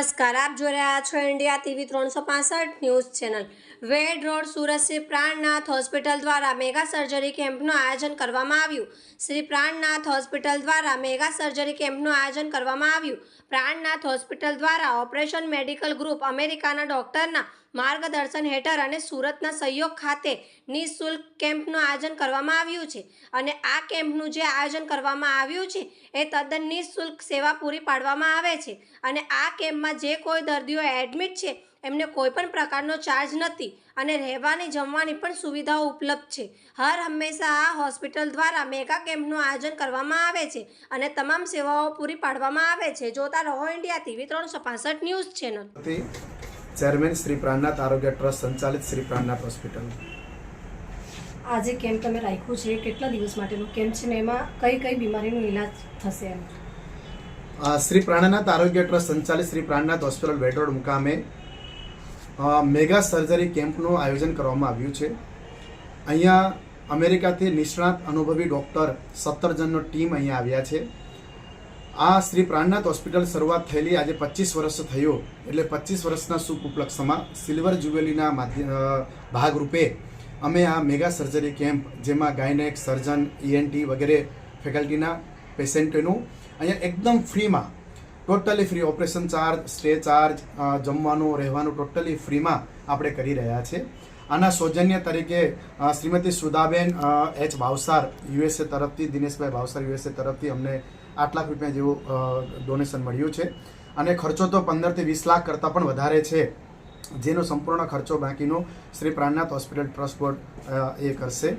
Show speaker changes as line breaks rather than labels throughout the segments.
નમસ્કાર, આપ જોઈ રહ્યા છો ઇન્ડિયા ટીવી 365 ન્યૂઝ ચેનલ। વેડ રોડ સુરત શ્રી પ્રાણનાથ હોસ્પિટલ દ્વારા મેગા સર્જરી કેમ્પનું આયોજન કરવામાં આવ્યું। શ્રી પ્રાણનાથ હોસ્પિટલ દ્વારા મેગા સર્જરી કેમ્પનું આયોજન કરવામાં આવ્યું। પ્રાણનાથ હોસ્પિટલ દ્વારા ઓપરેશન મેડિકલ ગ્રુપ અમેરિકાના ડોક્ટરના માર્ગદર્શન હેઠળ અને સુરતના સહયોગ ખાતે નિઃશુલ્ક કેમ્પનું આયોજન કરવામાં આવ્યું છે અને આ કેમ્પનું જે આયોજન કરવામાં આવ્યું છે એ તદ્દન નિઃશુલ્ક સેવા પૂરી પાડવામાં આવે છે અને આ કેમ્પમાં જે કોઈ દર્દીઓ એડમિટ છે એમને કોઈ પણ પ્રકારનો ચાર્જ નથી અને રહેવાની જમવાની પણ સુવિધાઓ ઉપલબ્ધ છે। હર હંમેશા આ હોસ્પિટલ દ્વારા મેગા કેમ્પનું આયોજન કરવામાં આવે છે અને તમામ સેવાઓ પૂરી પાડવામાં આવે છે। જોતા રહો India TV 365 news channel.
Chairman Shri Prannath આરોગ્ય ટ્રસ્ટ સંચાલિત શ્રી પ્રાણનાથ હોસ્પિટલ।
આજે કેમ્પ તમે રાખ્યું છે, કેટલા દિવસ માટેનો કેમ્પ છે ને એમાં કઈ કઈ બીમારીનો ઈલાજ થશે એમ?
શ્રી પ્રાણનાથ આરોગ્ય ટ્રસ્ટ સંચાલિત શ્રી પ્રાણનાથ હોસ્પિટલ વેડ રોડ મુકામે મેગા સર્જરી કેમ્પનું આયોજન કરવામાં આવ્યું છે। અહીંયા અમેરિકાથી નિષ્ણાત અનુભવી ડૉક્ટર 17 જણનો ટીમ અહીંયા આવ્યા છે। આ શ્રી પ્રાણનાથ હોસ્પિટલ શરૂઆત થયેલી આજે 25 વર્ષ થયો, એટલે 25 વર્ષના શુભ ઉપલક્ષમાં સિલ્વર જ્યુબિલીના ભાગરૂપે અમે આ મેગા સર્જરી કેમ્પ, જેમાં ગાયનેક, સર્જન, ENT વગેરે ફેકલ્ટીના પેશન્ટોનું અહીંયા એકદમ ફ્રીમાં, totally free, operation charge, stay charge, જમવાનું, રહેવાનું ટોટલી ફ્રીમાં આપણે કરી રહ્યા છે। આના સૌજન્ય તરીકે શ્રીમતી સુધાબેન એચ ભાવસાર USA તરફથી, દિનેશભાઈ ભાવસાર USA તરફથી અમને 8 લાખ રૂપિયા જેવું ડોનેશન મળ્યું છે અને ખર્ચો તો 15 થી 20 લાખ કરતાં પણ વધારે છે, જેનો સંપૂર્ણ ખર્ચો બાકીનો Shri Prannath hospital trust board એ કરશે।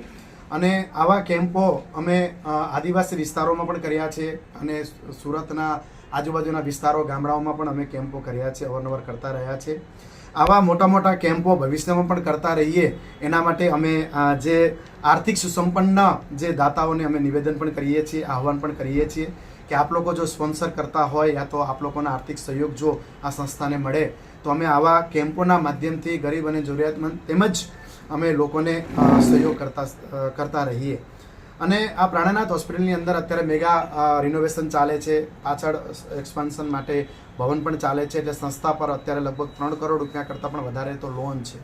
અને આવા કેમ્પો અમે આદિવાસી વિસ્તારોમાં પણ કર્યા છે અને સુરતના આજુબાજુના વિસ્તારો, ગામડાઓમાં પણ અમે કેમ્પો કર્યા છે, અવારનવાર કરતા રહ્યા છે। આવા મોટા મોટા કેમ્પો ભવિષ્યમાં પણ કરતા રહીએ, એના માટે અમે જે આર્થિક સુસંપન્ન જે દાતાઓને અમે નિવેદન પણ કરીએ છીએ, આહવાન પણ કરીએ છીએ કે આપ લોકો જો સ્પોન્સર કરતા હોય યા તો આપ લોકોના આર્થિક સહયોગ જો આ સંસ્થાને મળે તો અમે આવા કેમ્પોના માધ્યમથી ગરીબ અને જરૂરિયાતમંદ તેમજ અમે લોકોને સહયોગ કરતા રહીએ। અને આ પ્રાણનાથ હોસ્પિટલની અંદર અત્યારે મેગા રિનોવેશન ચાલે છે, પાછળ એક્સપાન્શન માટે ભવન પણ ચાલે છે, એટલે સંસ્થા પર અત્યારે લગભગ 3 કરોડ રૂપિયા કરતાં પણ વધારે તો લોન છે।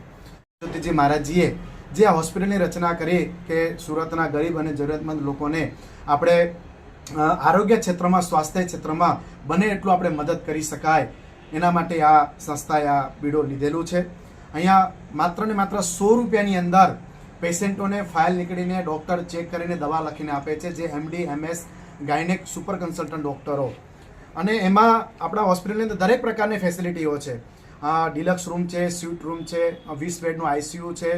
જ્યોતિજી મહારાજજીએ જે આ હોસ્પિટલની રચના કરી કે સુરતના ગરીબ અને જરૂરિયાતમંદ લોકોને આપણે આરોગ્ય ક્ષેત્રમાં, સ્વાસ્થ્ય ક્ષેત્રમાં બને એટલું આપણે મદદ કરી શકાય, એના માટે આ સંસ્થાએ આ બીડો લીધેલું છે। અહીંયા માત્ર ને માત્ર 100 રૂપિયાની અંદર પેશન્ટોને ફાઇલ નીકળીને ડૉક્ટર ચેક કરીને દવા લખીને આપે છે, જે MD, MS, gynaec super consultant ડૉક્ટરો। અને એમાં આપણા હોસ્પિટલની અંદર દરેક પ્રકારની ફેસિલિટીઓ છે। ડિલક્સ રૂમ છે, સ્વીટ રૂમ છે, 20 બેડનું ICU છે,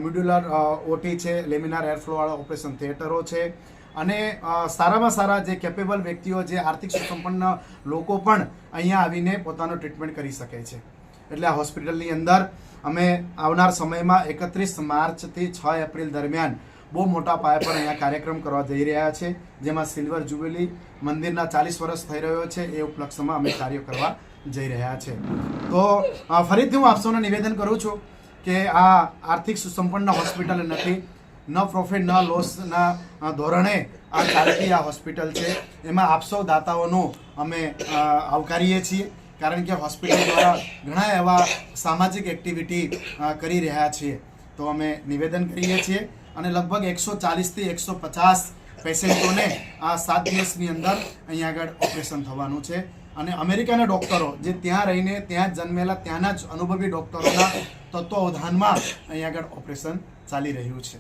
મોડ્યુલર OT છે, લેમિનાર એરફ્લોવાળા ઓપરેશન થિયેટરો છે અને સારામાં સારા જે કેપેબલ વ્યક્તિઓ, જે આર્થિક સુસંપન્ન લોકો પણ અહીંયા આવીને પોતાનો ટ્રીટમેન્ટ કરી શકે છે। એટલે આ હોસ્પિટલની અંદર અમે આવનાર સમયમાં 31 માર્ચથી 6 એપ્રિલ દરમિયાન બહુ મોટા પાયા પર અહીંયા કાર્યક્રમ કરવા જઈ રહ્યા છે, જેમાં સિલ્વર જ્યુબિલી મંદિરના 40 વર્ષ થઈ રહ્યો છે, એ ઉપલક્ષમાં અમે કાર્ય કરવા જઈ રહ્યા છે। તો ફરીથી હું આપ સૌને નિવેદન કરું છું કે આ આર્થિક સુસંપન્ન હોસ્પિટલ નથી, ન પ્રોફિટ ન લોસના ધોરણે આ ચાલતી આ હોસ્પિટલ છે। એમાં આપ સૌ દાતાઓનું અમે આવકારીએ છીએ, કારણ કે હોસ્પિટલ દ્વારા ઘણા એવા સામાજિક એક્ટિવિટી કરી રહ્યા છીએ। તો અમે નિવેદન કરીએ છીએ અને લગભગ 140 થી 150 પેશન્ટોને આ 7 દિવસની અંદર અહીંયા આગળ ઓપરેશન થવાનું છે અને અમેરિકાના ડૉક્ટરો, જે ત્યાં રહીને ત્યાં જન્મેલા, ત્યાંના જ અનુભવી ડૉક્ટરોના તત્વાવધાનમાં અહીંયા આગળ ઓપરેશન ચાલી રહ્યું છે।